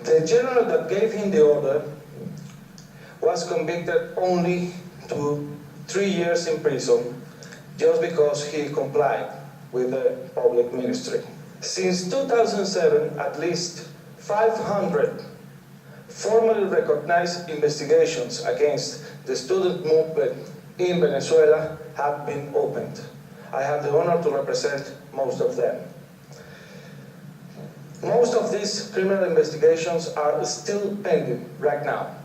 The general that gave him the order was convicted only to 3 years in prison just because he complied with the public ministry. Since 2007, at least 500 formally recognized investigations against the student movement in Venezuela have been opened. I have the honor to represent most of them. Most of these criminal investigations are still pending right now.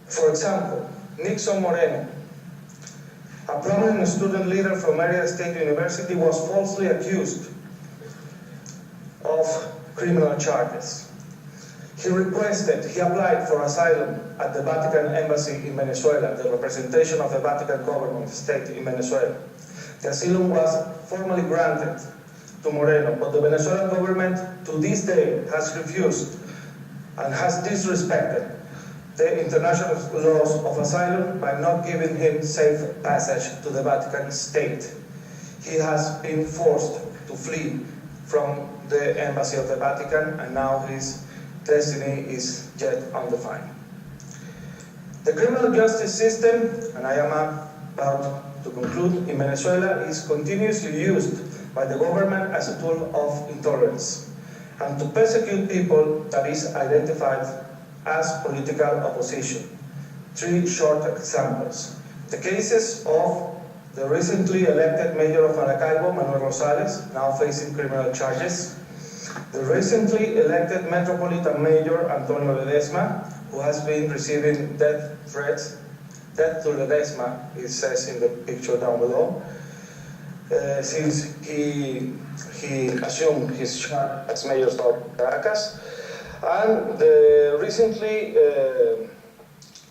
For example, Nixon Moreno, a prominent student leader from Mérida State University, was falsely accused of criminal charges. He applied for asylum at the Vatican Embassy in Venezuela, the representation of the Vatican government state in Venezuela. The asylum was formally granted to Moreno, but the Venezuelan government to this day has refused and has disrespected the international laws of asylum by not giving him safe passage to the Vatican state. He has been forced to flee from the embassy of the Vatican, and now his destiny is yet undefined. The criminal justice system, and I am about to conclude, in Venezuela is continuously used by the government as a tool of intolerance and to persecute people that is identified as political opposition. 3 short examples. The cases of the recently elected mayor of Maracaibo, Manuel Rosales, now facing criminal charges. The recently elected Metropolitan Mayor, Antonio Ledesma, who has been receiving death threats. Death to Ledesma, it says in the picture down below, since he assumed his charge as mayor of Caracas. And the recently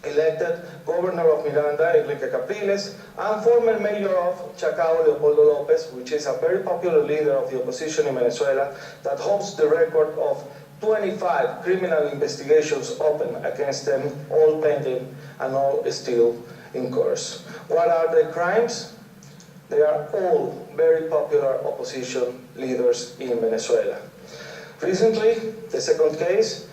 elected governor of Miranda, Enrique Capriles, and former mayor of Chacao, Leopoldo Lopez, which is a very popular leader of the opposition in Venezuela, that holds the record of 25 criminal investigations open against them, all pending and all still in course. What are the crimes? They are all very popular opposition leaders in Venezuela. Recently, the second case,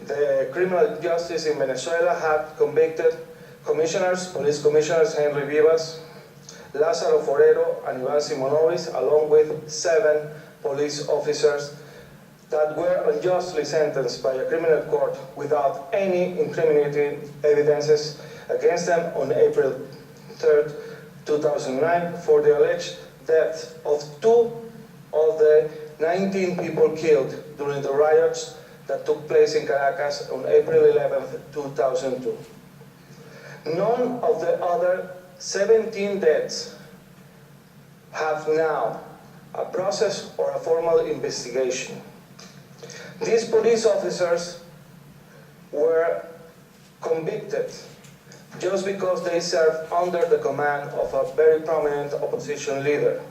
the criminal justice in Venezuela had convicted police commissioners Henry Vivas, Lázaro Forero, and Iván Simonovis, along with 7 police officers that were unjustly sentenced by a criminal court without any incriminating evidences against them on April 3rd, 2009 for the alleged death of 2 of the 19 people killed during the riots that took place in Caracas on April 11th, 2002. None of the other 17 deaths have now a process or a formal investigation. These police officers were convicted just because they served under the command of a very prominent opposition leader.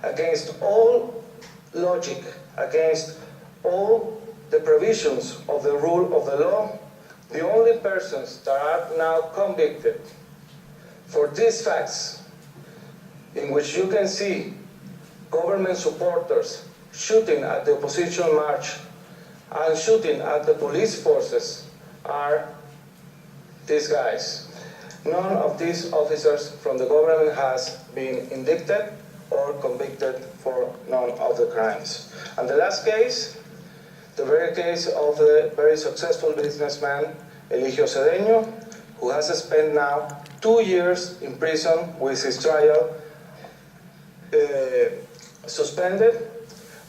Against all logic, against all the provisions of the rule of the law, the only persons that are now convicted for these facts, in which you can see government supporters shooting at the opposition march and shooting at the police forces, are these guys. None of these officers from the government has been indicted or convicted for none of the crimes. And the last case, the very case of the very successful businessman Eligio Cedeño, who has spent now 2 years in prison with his trial suspended,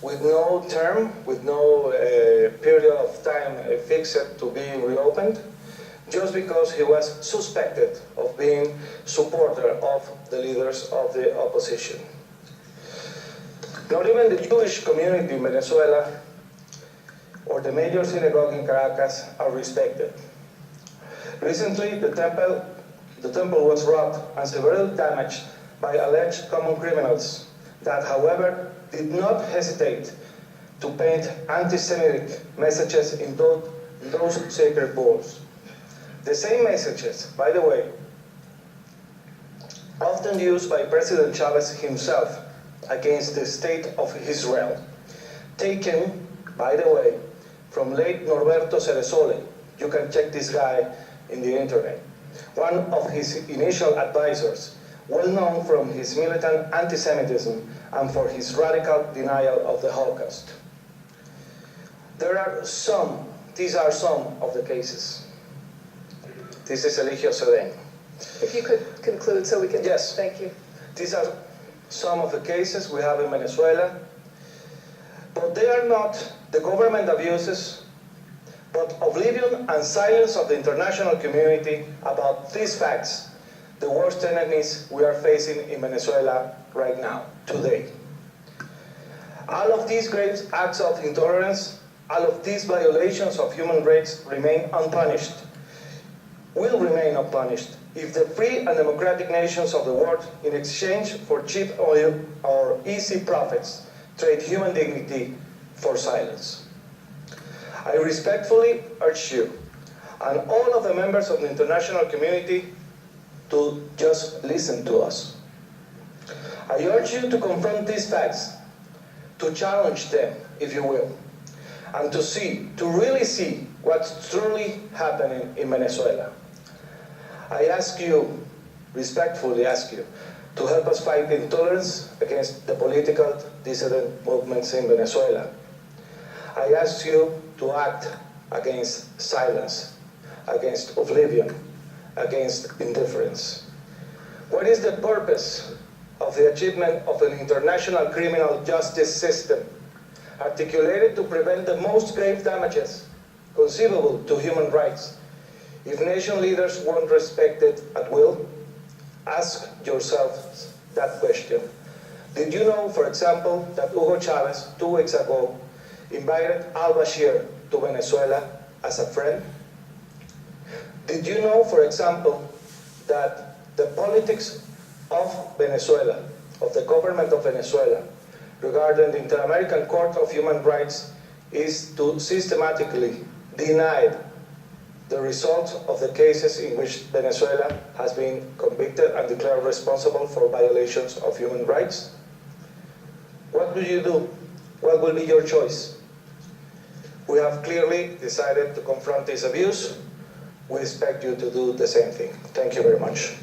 with no term, with no period of time fixed to be reopened, just because he was suspected of being supporter of the leaders of the opposition. Not even the Jewish community in Venezuela or the major synagogue in Caracas are respected. Recently, the temple was robbed and severely damaged by alleged common criminals that, however, did not hesitate to paint anti-Semitic messages in those sacred bowls. The same messages, by the way, often used by President Chavez himself against the state of Israel, taken, by the way, from late Norberto Ceresole. You can check this guy in the internet. One of his initial advisors, well known from his militant anti-Semitism and for his radical denial of the Holocaust. These are some of the cases. This is Eligio Sedén. If you could conclude so we can... Yes. Thank you. These are some of the cases we have in Venezuela, but they are not the government abuses, but oblivion and silence of the international community about these facts, the worst enemies we are facing in Venezuela right now, today. All of these grave acts of intolerance, all of these violations of human rights remain unpunished, will remain unpunished, if the free and democratic nations of the world, in exchange for cheap oil or easy profits, trade human dignity for silence. I respectfully urge you and all of the members of the international community to just listen to us. I urge you to confront these facts, to challenge them, if you will, and to really see what's truly happening in Venezuela. I ask you, respectfully ask you, to help us fight intolerance against the political dissident movements in Venezuela. I ask you to act against silence, against oblivion, against indifference. What is the purpose of the achievement of an international criminal justice system articulated to prevent the most grave damages conceivable to human rights if nation leaders won't respect it at will? Ask yourselves that question. Did you know, for example, that Hugo Chavez, 2 weeks ago, invited al-Bashir to Venezuela as a friend? Did you know, for example, that the politics of Venezuela, of the government of Venezuela, regarding the Inter-American Court of Human Rights is to systematically deny the results of the cases in which Venezuela has been convicted and declared responsible for violations of human rights? What do you do? What will be your choice? We have clearly decided to confront this abuse. We expect you to do the same thing. Thank you very much.